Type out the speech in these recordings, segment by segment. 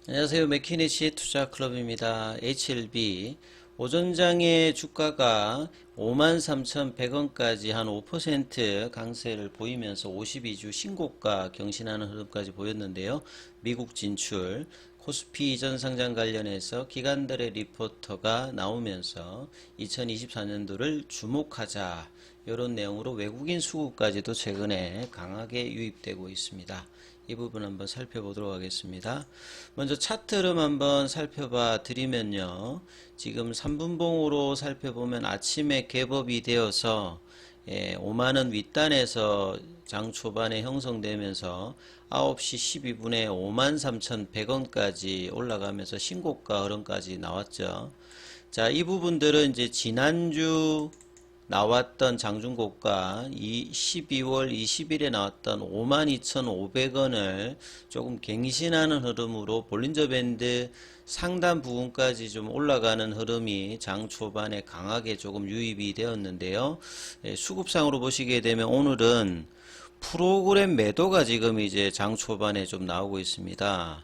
안녕하세요. 맥키니시 투자클럽입니다. HLB 오전장의 주가가 53,100원까지 한 5% 강세를 보이면서 52주 신고가 경신하는 흐름까지 보였는데요. 미국 진출, 코스피 이전 상장 관련해서 기관들의 리포터가 나오면서 2024년도를 주목하자, 이런 내용으로 외국인 수급까지도 최근에 강하게 유입되고 있습니다. 이 부분 한번 살펴보도록 하겠습니다. 먼저 차트 흐름 한번 살펴봐 드리면요. 지금 3분봉으로 살펴보면 아침에 갭업이 되어서 5만원 윗단에서 장 초반에 형성되면서 9시 12분에 53,100원까지 올라가면서 신고가 흐름까지 나왔죠. 자, 이 부분들은 이제 지난주 나왔던 장중고가 12월 20일에 나왔던 52,500원을 조금 갱신하는 흐름으로 볼린저 밴드 상단 부분까지 좀 올라가는 흐름이 장 초반에 강하게 조금 유입이 되었는데요. 수급상으로 보시게 되면 오늘은 프로그램 매도가 지금 이제 장 초반에 좀 나오고 있습니다.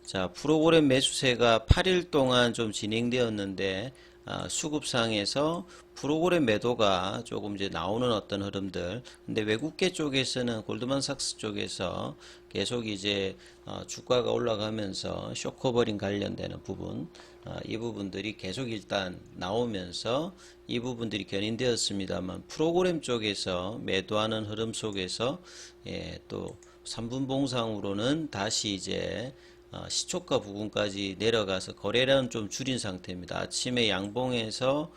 자, 프로그램 매수세가 8일 동안 좀 진행되었는데 수급상에서 프로그램 매도가 조금 이제 나오는 어떤 흐름들. 근데 외국계 쪽에서는 골드만삭스 쪽에서 계속 이제 주가가 올라가면서 쇼커버링 관련되는 부분, 이 부분들이 계속 일단 나오면서 이 부분들이 견인되었습니다만 프로그램 쪽에서 매도하는 흐름 속에서 또 3분봉상으로는 다시 이제 시초가 부분까지 내려가서 거래량은 좀 줄인 상태입니다. 아침에 양봉에서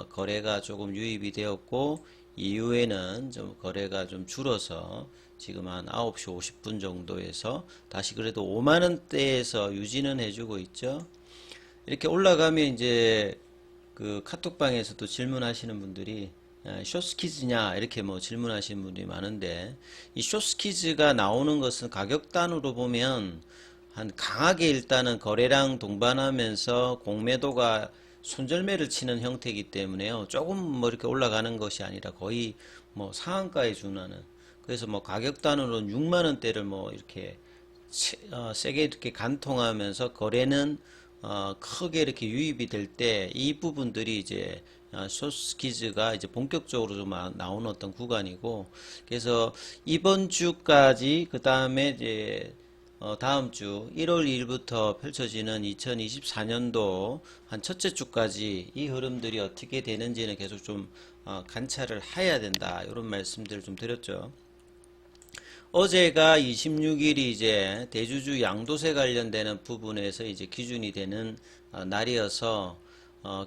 거래가 조금 유입이 되었고 이후에는 좀 거래가 좀 줄어서 지금 한 9시 50분 정도에서 다시 그래도 5만원대에서 유지는 해주고 있죠. 이렇게 올라가면 이제 그 카톡방에서도 질문하시는 분들이 쇼스키즈냐 이렇게 뭐 질문하시는 분들이 많은데, 이 쇼스키즈가 나오는 것은 가격단으로 보면 한 강하게 일단은 거래량 동반하면서 공매도가 손절매를 치는 형태이기 때문에요. 조금 뭐 이렇게 올라가는 것이 아니라 거의 뭐 상한가에 준하는, 그래서 뭐 가격단으로는 6만원대를 뭐 이렇게 세게 이렇게 간통하면서 거래는 크게 이렇게 유입이 될 때 이 부분들이 이제 쇼스키즈가 이제 본격적으로 좀 나오는 어떤 구간이고, 그래서 이번 주까지 그 다음에 이제 다음 주 1월 2일부터 펼쳐지는 2024년도 한 첫째 주까지 이 흐름들이 어떻게 되는지는 계속 좀 관찰을 해야 된다, 이런 말씀들을 좀 드렸죠. 어제가 26일이 이제 대주주 양도세 관련되는 부분에서 이제 기준이 되는 날이어서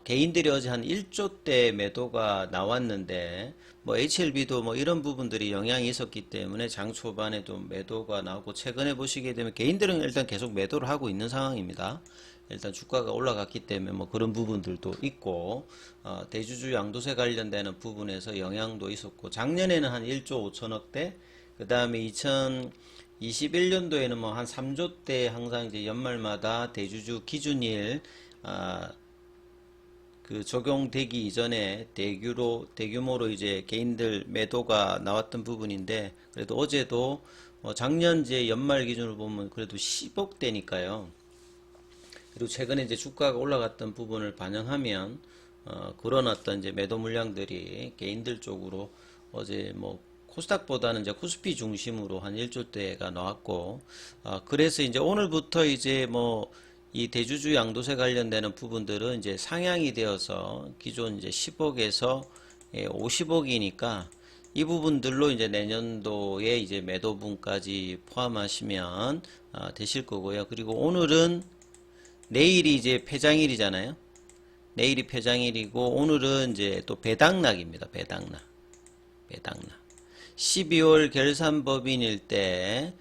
개인들이 어제 한 1조대 매도가 나왔는데, 뭐 HLB도 뭐 이런 부분들이 영향이 있었기 때문에 장 초반에도 매도가 나오고, 최근에 보시게 되면 개인들은 일단 계속 매도를 하고 있는 상황입니다. 일단 주가가 올라갔기 때문에 뭐 그런 부분들도 있고, 대주주 양도세 관련되는 부분에서 영향도 있었고, 작년에는 한 1조 5천억대, 그 다음에 2021년도에는 뭐 한 3조대 항상 이제 연말마다 대주주 기준일 그 적용되기 이전에 대규모로 이제 개인들 매도가 나왔던 부분인데, 그래도 어제도 작년 이제 연말 기준으로 보면 그래도 10억대니까요. 그리고 최근에 이제 주가가 올라갔던 부분을 반영하면 그런 어떤 이제 매도 물량들이 개인들 쪽으로 어제 뭐 코스닥보다는 이제 코스피 중심으로 한 1조대가 나왔고, 그래서 이제 오늘부터 이제 뭐 이 대주주 양도세 관련되는 부분들은 이제 상향이 되어서 기존 이제 10억에서 50억이니까 이 부분들로 이제 내년도에 이제 매도분까지 포함하시면 되실 거고요. 그리고 오늘은 내일이 이제 폐장일이잖아요. 내일이 폐장일이고 오늘은 이제 또 배당락입니다. 배당락. 12월 결산법인일 때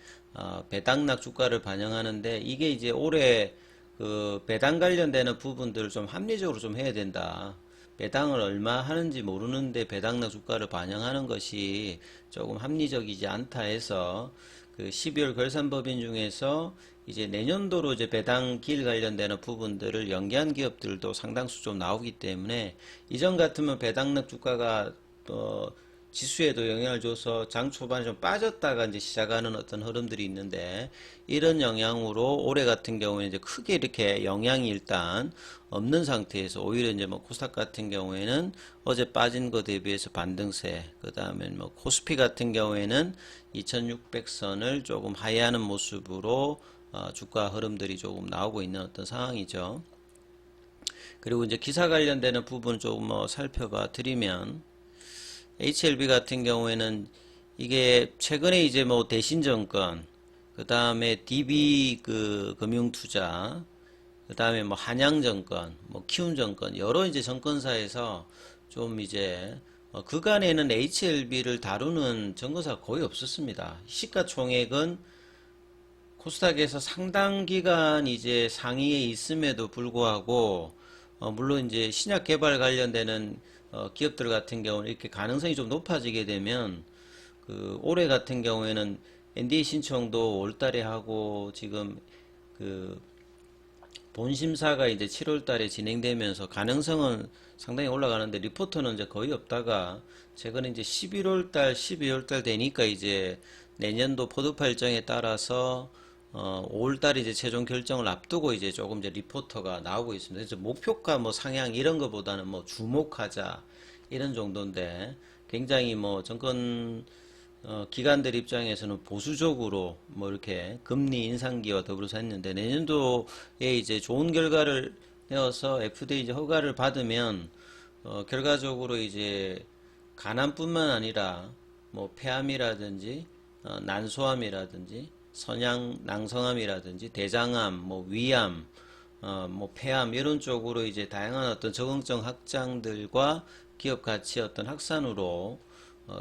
배당락 주가를 반영하는데, 이게 이제 올해 그 배당 관련되는 부분들을 좀 합리적으로 좀 해야 된다. 배당을 얼마 하는지 모르는데 배당락 주가를 반영하는 것이 조금 합리적이지 않다 해서 그 12월 결산법인 중에서 이제 내년도로 이제 배당 길 관련되는 부분들을 연기한 기업들도 상당수 좀 나오기 때문에, 이전 같으면 배당락 주가가 지수에도 영향을 줘서 장 초반에 좀 빠졌다가 이제 시작하는 어떤 흐름들이 있는데, 이런 영향으로 올해 같은 경우에 이제 크게 이렇게 영향이 일단 없는 상태에서 오히려 이제 뭐 코스닥 같은 경우에는 어제 빠진 거 대비해서 반등세, 그 다음에 뭐 코스피 같은 경우에는 2600선을 조금 하회하는 모습으로 주가 흐름들이 조금 나오고 있는 어떤 상황이죠. 그리고 이제 기사 관련되는 부분 조금 뭐 살펴봐 드리면, HLB 같은 경우에는 이게 최근에 이제 뭐 대신증권, 그 다음에 DB 그 금융투자, 그 다음에 뭐 한양증권, 뭐 키움증권, 여러 이제 증권사에서 좀 이제 그간에는 HLB를 다루는 증권사가 거의 없었습니다. 시가총액은 코스닥에서 상당 기간 이제 상위에 있음에도 불구하고, 물론 이제 신약 개발 관련되는 기업들 같은 경우는 이렇게 가능성이 좀 높아지게 되면, 그 올해 같은 경우에는 NDA 신청도 올 달에 하고, 지금 그 본심사가 이제 7월 달에 진행되면서 가능성은 상당히 올라가는데, 리포터는 이제 거의 없다가 최근에 이제 11월 달, 12월 달 되니까 이제 내년도 포트파 일정에 따라서 5월 달에 이제 최종 결정을 앞두고 이제 조금 이제 리포터가 나오고 있습니다. 그래서 목표가 뭐 상향 이런 거보다는 뭐 주목하자 이런 정도인데, 굉장히 뭐 정권 기관들 입장에서는 보수적으로 뭐 이렇게 금리 인상기와 더불어서 했는데, 내년도에 이제 좋은 결과를 내어서 FDA 이제 허가를 받으면 결과적으로 이제 간암뿐만 아니라 뭐 폐암이라든지 난소암이라든지 선양 낭성암이라든지 대장암, 뭐 위암, 뭐 폐암 이런 쪽으로 이제 다양한 어떤 적응증 확장들과 기업 가치 어떤 확산으로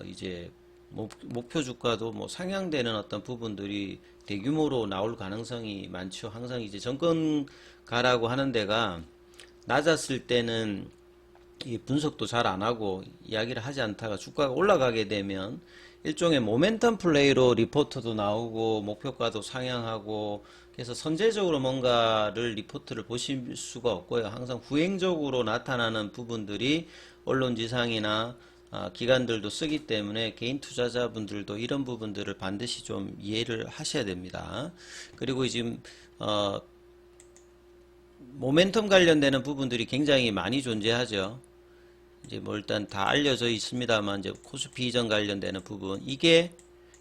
이제 목표 주가도 뭐 상향되는 어떤 부분들이 대규모로 나올 가능성이 많죠. 항상 이제 정권가라고 하는 데가 낮았을 때는 이 분석도 잘 안 하고 이야기를 하지 않다가 주가가 올라가게 되면 일종의 모멘텀 플레이로 리포트도 나오고 목표가도 상향하고, 그래서 선제적으로 뭔가를 리포트를 보실 수가 없고요. 항상 후행적으로 나타나는 부분들이 언론지상이나 기관들도 쓰기 때문에 개인 투자자분들도 이런 부분들을 반드시 좀 이해를 하셔야 됩니다. 그리고 지금 모멘텀 관련되는 부분들이 굉장히 많이 존재하죠. 이제 뭐 일단 다 알려져 있습니다만, 이제 코스피 이전 관련되는 부분, 이게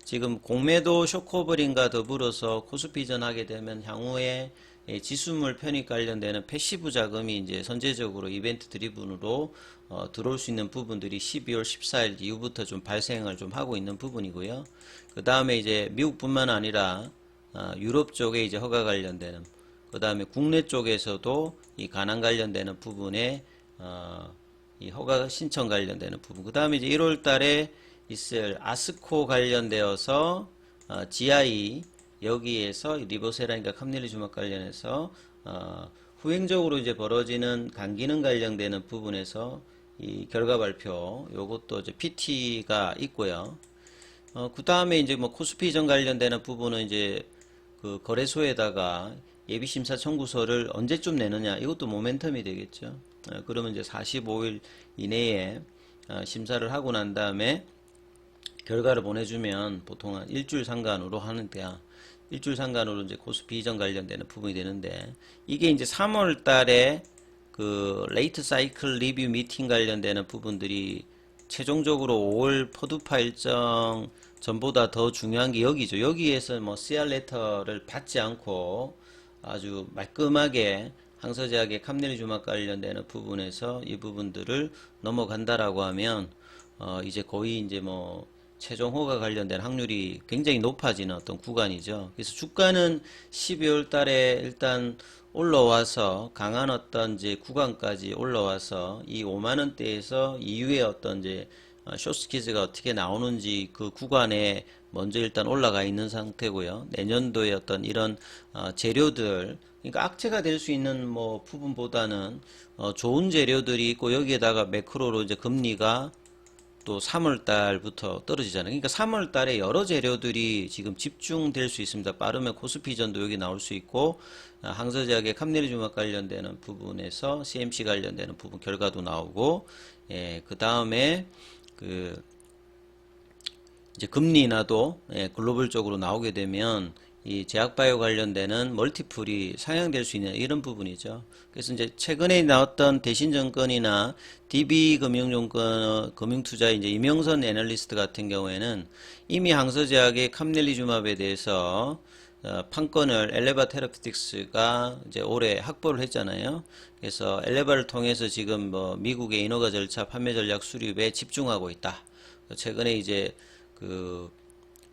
지금 공매도 쇼커버링과 더불어서 코스피 이전하게 되면 향후에 지수물 편입 관련되는 패시브 자금이 이제 선제적으로 이벤트 드리븐으로 들어올 수 있는 부분들이 12월 14일 이후부터 좀 발생을 좀 하고 있는 부분이고요. 그 다음에 이제 미국뿐만 아니라 유럽 쪽에 이제 허가 관련되는, 그 다음에 국내 쪽에서도 이 가난 관련되는 부분에 이 허가 신청 관련되는 부분, 그 다음에 이제 1월 달에 있을 아스코 관련되어서 GI 여기에서 리보세라니까 캄릴리주막 관련해서 후행적으로 이제 벌어지는 간기능 관련되는 부분에서 이 결과 발표, 요것도 이제 PT가 있고요. 그 다음에 이제 뭐 코스피 이전 관련되는 부분은 이제 그 거래소에다가 예비심사 청구서를 언제쯤 내느냐, 이것도 모멘텀이 되겠죠. 그러면 이제 45일 이내에 심사를 하고 난 다음에 결과를 보내주면 보통 한 일주일 상간으로 하는데요. 일주일 상간으로 이제 코스피 이전 관련되는 부분이 되는데, 이게 이제 3월 달에 그 레이트 사이클 리뷰 미팅 관련되는 부분들이 최종적으로 5월 포드파 일정 전보다 더 중요한 게 여기죠. 여기에서 뭐 CR 레터를 받지 않고 아주 말끔하게 항서제약의 캄릴리주막 관련되는 부분에서 이 부분들을 넘어간다라고 하면 이제 거의 이제 뭐 최종 허가 관련된 확률이 굉장히 높아지는 어떤 구간이죠. 그래서 주가는 12월 달에 일단 올라와서 강한 어떤 이제 구간까지 올라와서 이 5만 원대에서 이후에 어떤 이제 쇼스키즈가 어떻게 나오는지 그 구간에 먼저 일단 올라가 있는 상태고요. 내년도에 어떤 이런 재료들, 그러니까 악재가 될 수 있는 뭐 부분보다는 좋은 재료들이 있고, 여기에다가 매크로로 이제 금리가 또 3월 달부터 떨어지잖아요. 그러니까 3월 달에 여러 재료들이 지금 집중될 수 있습니다. 빠르면 코스피전도 여기 나올 수 있고, 항서제약의 캄릴리주막 관련되는 부분에서 CMC 관련되는 부분 결과도 나오고, 예, 그 다음에 그 이제 금리 인하도 글로벌적으로 나오게 되면 이 제약바이오 관련되는 멀티플이 상향될 수 있는 이런 부분이죠. 그래서 이제 최근에 나왔던 대신증권이나 DB금융증권 금융투자 이제 이명선 애널리스트 같은 경우에는 이미 항서제약의 캄넬리주맙에 대해서 판권을 엘레바 테라피틱스가 이제 올해 확보를 했잖아요. 그래서 엘레바를 통해서 지금 뭐 미국의 인허가 절차, 판매 전략 수립에 집중하고 있다. 최근에 이제 그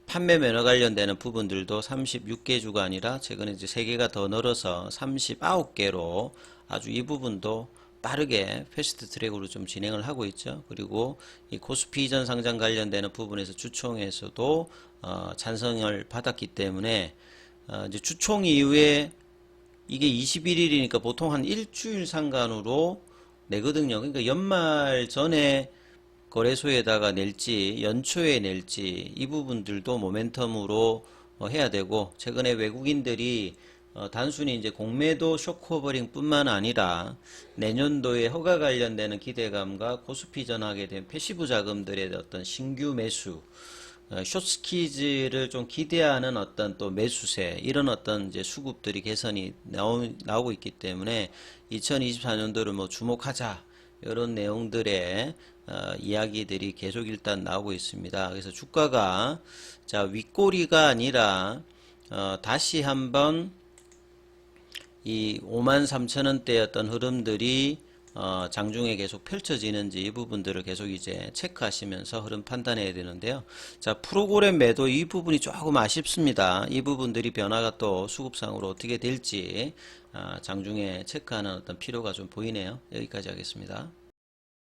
판매 면허 관련되는 부분들도 36개 주가 아니라 최근에 이제 3개가 더 늘어서 39개로 아주 이 부분도 빠르게 패스트 트랙으로 좀 진행을 하고 있죠. 그리고 이 코스피 이전 상장 관련되는 부분에서 주총에서도 찬성을 받았기 때문에 이제 주총 이후에 이게 21일이니까 보통 한 일주일 상간으로 내거든요. 그러니까 연말 전에 거래소에다가 낼지 연초에 낼지 이 부분들도 모멘텀으로 해야 되고, 최근에 외국인들이 단순히 이제 공매도 쇼커버링 뿐만 아니라 내년도에 허가 관련되는 기대감과 코스피 전하게 된 패시브 자금들의 어떤 신규 매수, 숏스키즈를 좀 기대하는 어떤 또 매수세, 이런 어떤 이제 수급들이 개선이 나오고 있기 때문에 2024년도를 뭐 주목하자, 이런 내용들의 이야기들이 계속 일단 나오고 있습니다. 그래서 주가가 자 윗꼬리가 아니라 다시 한번 이 53,000원대 어떤 흐름들이 장중에 계속 펼쳐지는지 이 부분들을 계속 이제 체크하시면서 흐름 판단해야 되는데요. 자, 프로그램 매도 이 부분이 조금 아쉽습니다. 이 부분들이 변화가 또 수급상으로 어떻게 될지 장중에 체크하는 어떤 필요가 좀 보이네요. 여기까지 하겠습니다.